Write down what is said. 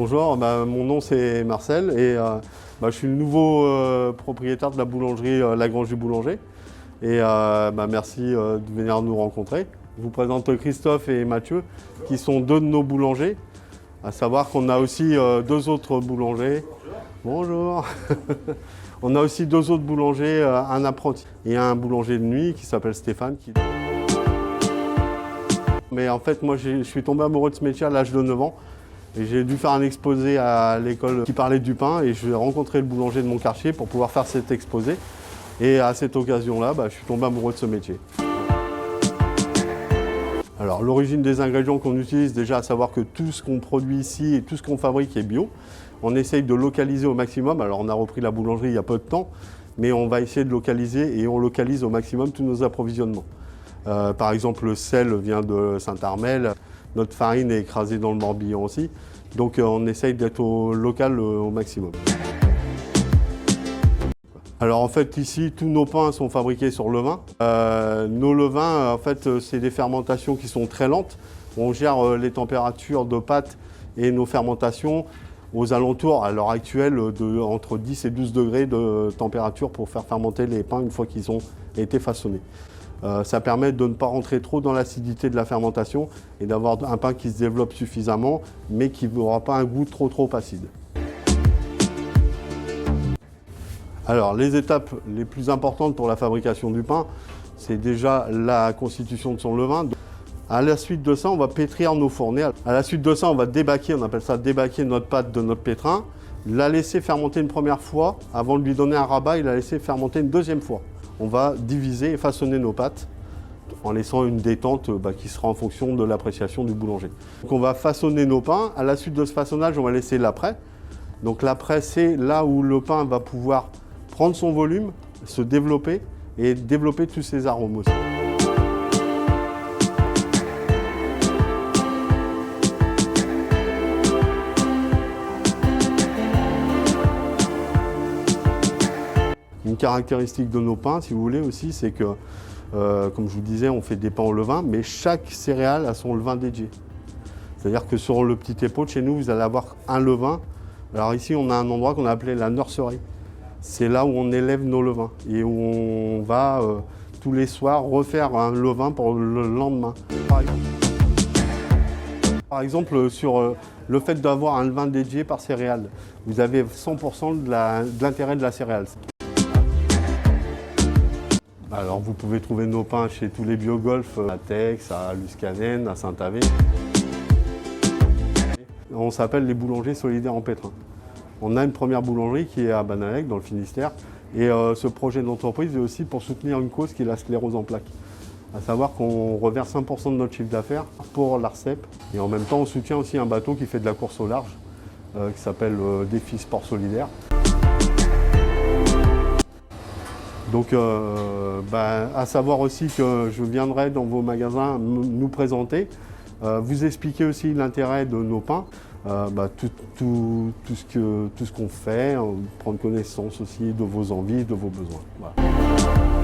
Bonjour, mon nom c'est Marcel et je suis le nouveau propriétaire de la boulangerie La Grange du Boulanger. Et merci de venir nous rencontrer. Je vous présente Christophe et Mathieu qui sont deux de nos boulangers. À savoir qu'on a aussi deux autres boulangers. Bonjour. On a aussi deux autres boulangers, un apprenti et un boulanger de nuit qui s'appelle Stéphane. Mais en fait, moi je suis tombé amoureux de ce métier à l'âge de 9 ans. Et j'ai dû faire un exposé à l'école qui parlait du pain et je vais rencontrer le boulanger de mon quartier pour pouvoir faire cet exposé. Et à cette occasion-là, je suis tombé amoureux de ce métier. Alors l'origine des ingrédients qu'on utilise, déjà à savoir que tout ce qu'on produit ici et tout ce qu'on fabrique est bio. On essaye de localiser au maximum. Alors on a repris la boulangerie il y a peu de temps, mais on va essayer de localiser et on localise au maximum tous nos approvisionnements. Par exemple, le sel vient de Saint-Armel. Notre farine est écrasée dans le Morbihan aussi. Donc on essaye d'être au local au maximum. Alors en fait ici, tous nos pains sont fabriqués sur levain. Nos levains, en fait, c'est des fermentations qui sont très lentes. On gère les températures de pâte et nos fermentations aux alentours, à l'heure actuelle, entre 10 et 12 degrés de température pour faire fermenter les pains une fois qu'ils ont été façonnés. Ça permet de ne pas rentrer trop dans l'acidité de la fermentation et d'avoir un pain qui se développe suffisamment, mais qui n'aura pas un goût trop acide. Alors, les étapes les plus importantes pour la fabrication du pain, c'est déjà la constitution de son levain. À la suite de ça, on va pétrir nos fournées. À la suite de ça, on va débaquer, on appelle ça débaquer notre pâte de notre pétrin, la laisser fermenter une première fois avant de lui donner un rabat et la laisser fermenter une deuxième fois. On va diviser et façonner nos pâtes en laissant une détente qui sera en fonction de l'appréciation du boulanger. Donc on va façonner nos pains. À la suite de ce façonnage, on va laisser l'après. Donc l'après, c'est là où le pain va pouvoir prendre son volume, se développer et développer tous ses arômes aussi. Une caractéristique de nos pains, si vous voulez aussi, c'est que, comme je vous disais, on fait des pains au levain, mais chaque céréale a son levain dédié. C'est-à-dire que sur le petit épaule, chez nous, vous allez avoir un levain. Alors ici, on a un endroit qu'on a appelé la nurserie. C'est là où on élève nos levains et où on va tous les soirs refaire un levain pour le lendemain. Par exemple, sur le fait d'avoir un levain dédié par céréale, vous avez 100% de l'intérêt de la céréale. Alors vous pouvez trouver nos pains chez tous les biogolfs, à Tex, à Luscanen, à Saint-Avé. On s'appelle les boulangers solidaires en pétrin. On a une première boulangerie qui est à Banalec, dans le Finistère. Et ce projet d'entreprise est aussi pour soutenir une cause qui est la sclérose en plaques. À savoir qu'on reverse 1% de notre chiffre d'affaires pour l'ARCEP. Et en même temps, on soutient aussi un bateau qui fait de la course au large, qui s'appelle Défi Sport Solidaire. Donc, à savoir aussi que je viendrai dans vos magasins nous présenter, vous expliquer aussi l'intérêt de nos pains, tout ce qu'on fait, prendre connaissance aussi de vos envies, de vos besoins. Voilà.